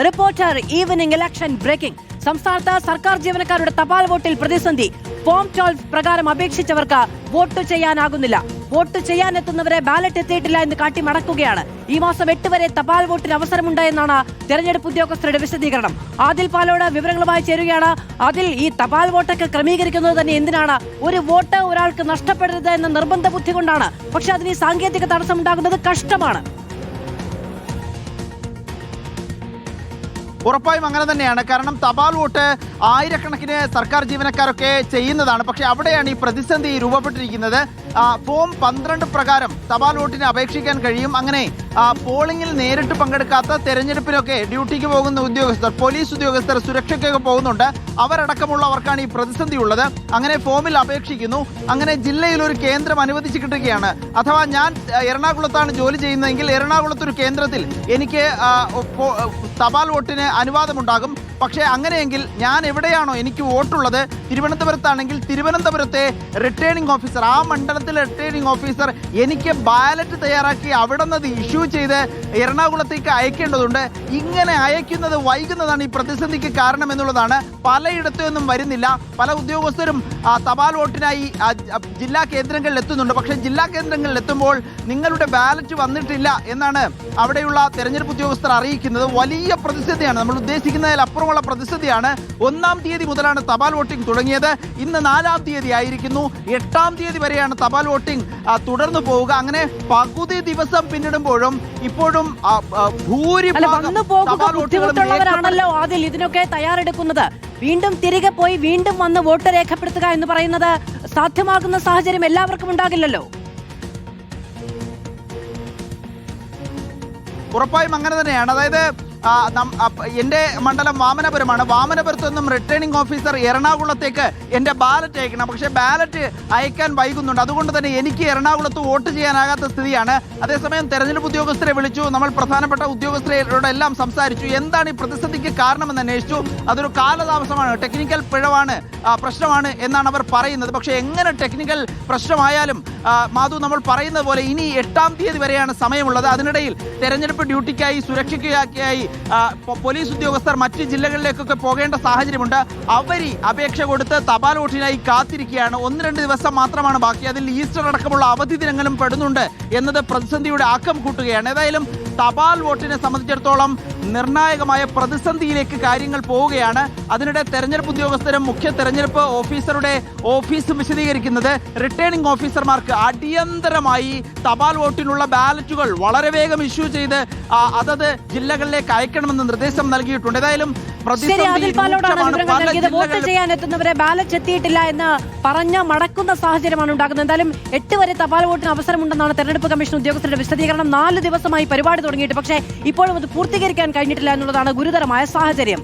Reporter evening election breaking. സംസ്ഥാനത്ത് സർക്കാർ ജീവനക്കാരുടെ തപാൽ വോട്ടിൽ പ്രതിസന്ധി. ഫോം 12 പ്രകാരം അപേക്ഷിച്ചവർക്ക് വോട്ട് ചെയ്യാനാകുന്നില്ല. വോട്ട് ചെയ്യാനെത്തുന്നവരെ ബാലറ്റ് എത്തിയിട്ടില്ല എന്ന് കാട്ടി മടക്കുകയാണ്. ഈ മാസം 8 വരെ തപാൽ വോട്ടിന് അവസരമുണ്ട് എന്നാണ് തെരഞ്ഞെടുപ്പ് ഉദ്യോഗസ്ഥരുടെ വിശദീകരണം. ആദിൽ പാലോട് വിവരങ്ങളുമായി ചേരുകയാണ്. അതിൽ ഈ തപാൽ വോട്ടൊക്കെ ക്രമീകരിക്കുന്നത് തന്നെ എന്തിനാണ്? ഒരു വോട്ട് ഒരാൾക്ക് നഷ്ടപ്പെടരുത് എന്ന നിർബന്ധ ബുദ്ധി കൊണ്ടാണ്. പക്ഷെ അതിന് ഈ സാങ്കേതിക തടസ്സമുണ്ടാകുന്നത് കഷ്ടമാണ്. ഉറപ്പായും അങ്ങനെ തന്നെയാണ്. കാരണം തപാൽ വോട്ട് ആയിരക്കണക്കിന് സർക്കാർ ജീവനക്കാരൊക്കെ ചെയ്യുന്നതാണ്. പക്ഷെ അവിടെയാണ് ഈ പ്രതിസന്ധി രൂപപ്പെട്ടിരിക്കുന്നത്. ഫോം 12 പ്രകാരം തപാൽ വോട്ടിന് അപേക്ഷിക്കാൻ കഴിയും. അങ്ങനെ പോളിംഗിൽ നേരിട്ട് പങ്കെടുക്കാത്ത തെരഞ്ഞെടുപ്പിനൊക്കെ ഡ്യൂട്ടിക്ക് പോകുന്ന ഉദ്യോഗസ്ഥർ, പോലീസ് ഉദ്യോഗസ്ഥർ, സുരക്ഷയ്ക്കൊക്കെ പോകുന്നുണ്ട്. അവരടക്കമുള്ളവർക്കാണ് ഈ പ്രതിസന്ധി ഉള്ളത്. അങ്ങനെ ഫോമിൽ അപേക്ഷിക്കുന്നു. അങ്ങനെ ജില്ലയിൽ ഒരു കേന്ദ്രം അനുവദിച്ചു കിട്ടുകയാണ്. അഥവാ ഞാൻ എറണാകുളത്താണ് ജോലി ചെയ്യുന്നതെങ്കിൽ എറണാകുളത്തൊരു കേന്ദ്രത്തിൽ എനിക്ക് തപാൽ വോട്ടിന് അനുവാദമുണ്ടാകും. പക്ഷേ അങ്ങനെയെങ്കിൽ ഞാൻ എവിടെയാണോ എനിക്ക് വോട്ടുള്ളത്, തിരുവനന്തപുരത്താണെങ്കിൽ തിരുവനന്തപുരത്തെ റിട്ടേണിംഗ് ഓഫീസർ, ആ മണ്ഡലത്തിലെ റിട്ടേണിംഗ് ഓഫീസർ എനിക്ക് ബാലറ്റ് തയ്യാറാക്കി അവിടെ നിന്ന് ഇഷ്യൂ ചെയ്ത് എറണാകുളത്തേക്ക് അയക്കേണ്ടതുണ്ട്. ഇങ്ങനെ അയക്കുന്നത് വൈകുന്നതാണ് ഈ പ്രതിസന്ധിക്ക് കാരണം എന്നുള്ളതാണ്. പലയിടത്തുനിന്നും വരുന്നില്ല. പല ഉദ്യോഗസ്ഥരും തപാൽ വോട്ടിനായി ജില്ലാ കേന്ദ്രങ്ങളിൽ എത്തുന്നുണ്ട്. പക്ഷേ ജില്ലാ കേന്ദ്രങ്ങളിൽ എത്തുമ്പോൾ നിങ്ങളുടെ ബാലറ്റ് വന്നിട്ടില്ല എന്നാണ് അവിടെയുള്ള തെരഞ്ഞെടുപ്പ് ഉദ്യോഗസ്ഥർ അറിയിക്കുന്നത്. വലിയ പ്രതിസന്ധിയാണ്, നമ്മൾ ഉദ്ദേശിക്കുന്നതിലപ്പുറമുള്ള പ്രതിസന്ധിയാണ്. 1-ാം തീയതി മുതലാണ് തപാൽ വോട്ടിംഗ് തുടങ്ങിയത്. ഇന്ന് 4-ാം തീയതി ആയിരിക്കുന്നു. 8-ാം തീയതി വരെയാണ് തപാൽ വോട്ടിംഗ് തുടർന്നു പോവുക. അങ്ങനെ പകുതി ദിവസം പിന്നിടുമ്പോഴും ഇപ്പോഴും ഭൂരിഭാഗം ബുദ്ധിമുട്ടുള്ളവരാണല്ലോ അതിൽ ഇതിനൊക്കെ തയ്യാറെടുക്കുന്നത്. വീണ്ടും തിരികെ പോയി വീണ്ടും വന്ന് വോട്ട് രേഖപ്പെടുത്തുക എന്ന് പറയുന്നത് സാധ്യമാകുന്ന സാഹചര്യം എല്ലാവർക്കും ഉണ്ടാകില്ലല്ലോ. ഉറപ്പായും അങ്ങനെ തന്നെയാണ്. അതായത് എൻ്റെ മണ്ഡലം വാമനപുരമാണ്. വാമനപുരത്ത് നിന്നും റിട്ടേണിംഗ് ഓഫീസർ എറണാകുളത്തേക്ക് എൻ്റെ ബാലറ്റ് അയക്കണം. പക്ഷേ ബാലറ്റ് അയക്കാൻ വൈകുന്നുണ്ട്. അതുകൊണ്ട് തന്നെ എനിക്ക് എറണാകുളത്ത് വോട്ട് ചെയ്യാനാകാത്ത സ്ഥിതിയാണ്. അതേസമയം തെരഞ്ഞെടുപ്പ് ഉദ്യോഗസ്ഥരെ വിളിച്ചു. നമ്മൾ പ്രധാനപ്പെട്ട ഉദ്യോഗസ്ഥരോട് എല്ലാം സംസാരിച്ചു. എന്താണ് ഈ പ്രതിസന്ധിക്ക് കാരണമെന്ന് അന്വേഷിച്ചു. അതൊരു കാലതാമസമാണ്, ടെക്നിക്കൽ പിഴവാണ്, പ്രശ്നമാണ് എന്നാണ് അവർ പറയുന്നത്. പക്ഷേ എങ്ങനെ ടെക്നിക്കൽ പ്രശ്നമായാലും മാധു, നമ്മൾ പറയുന്നത് പോലെ ഇനി 8-ാം തീയതി വരെയാണ് സമയമുള്ളത്. അതിനിടയിൽ തെരഞ്ഞെടുപ്പ് ഡ്യൂട്ടിക്കായി, സുരക്ഷയ്ക്കായി പോലീസ് ഉദ്യോഗസ്ഥർ മറ്റ് ജില്ലകളിലേക്കൊക്കെ പോകേണ്ട സാഹചര്യമുണ്ട്. അവർ അപേക്ഷ കൊടുത്ത് തപാൽ വോട്ടിനായി കാത്തിരിക്കുകയാണ്. 1-2 ദിവസം മാത്രമാണ് ബാക്കി. അതിൽ ഈസ്റ്റർ അടക്കമുള്ള അവധി ദിനങ്ങളും പെടുന്നുണ്ട് എന്നത് പ്രതിസന്ധിയുടെ ആക്കം കൂട്ടുകയാണ്. ഏതായാലും തപാൽ വോട്ടിനെ സംബന്ധിച്ചിടത്തോളം നിർണായകമായ പ്രതിസന്ധിയിലേക്ക് കാര്യങ്ങൾ പോവുകയാണ്. അതിനിടെ തെരഞ്ഞെടുപ്പ് ഉദ്യോഗസ്ഥരും മുഖ്യ തെരഞ്ഞെടുപ്പ് ഓഫീസറുടെ ഓഫീസും വിശദീകരിക്കുന്നത് റിട്ടേണിംഗ് ഓഫീസർമാർക്ക് അടിയന്തരമായി തപാൽ വോട്ടിനുള്ള ബാലറ്റുകൾ വളരെ വേഗം ഇഷ്യൂ ചെയ്ത് അതത് ജില്ലകളിലേക്ക് അയക്കണമെന്ന് നിർദ്ദേശം നൽകിയിട്ടുണ്ട്. ഏതായാലും വോട്ട് ചെയ്യാൻ എത്തുന്നവരെ ബാലറ്റ് എത്തിയിട്ടില്ല എന്ന് പറഞ്ഞ മടക്കുന്ന സാഹചര്യമാണ് ഉണ്ടാകുന്നത്. എന്തായാലും 8 വരെ തപാൽ വോട്ടിന് അവസരമുണ്ടെന്നാണ് തെരഞ്ഞെടുപ്പ് കമ്മീഷൻ ഉദ്യോഗസ്ഥരുടെ വിശദീകരണം. 4 ദിവസമായി പരിപാടി തുടങ്ങിയിട്ട് പക്ഷേ ഇപ്പോഴും അത് പൂർത്തീകരിക്കാൻ കഴിഞ്ഞിട്ടില്ല എന്നുള്ളതാണ് ഗുരുതരമായ സാഹചര്യം.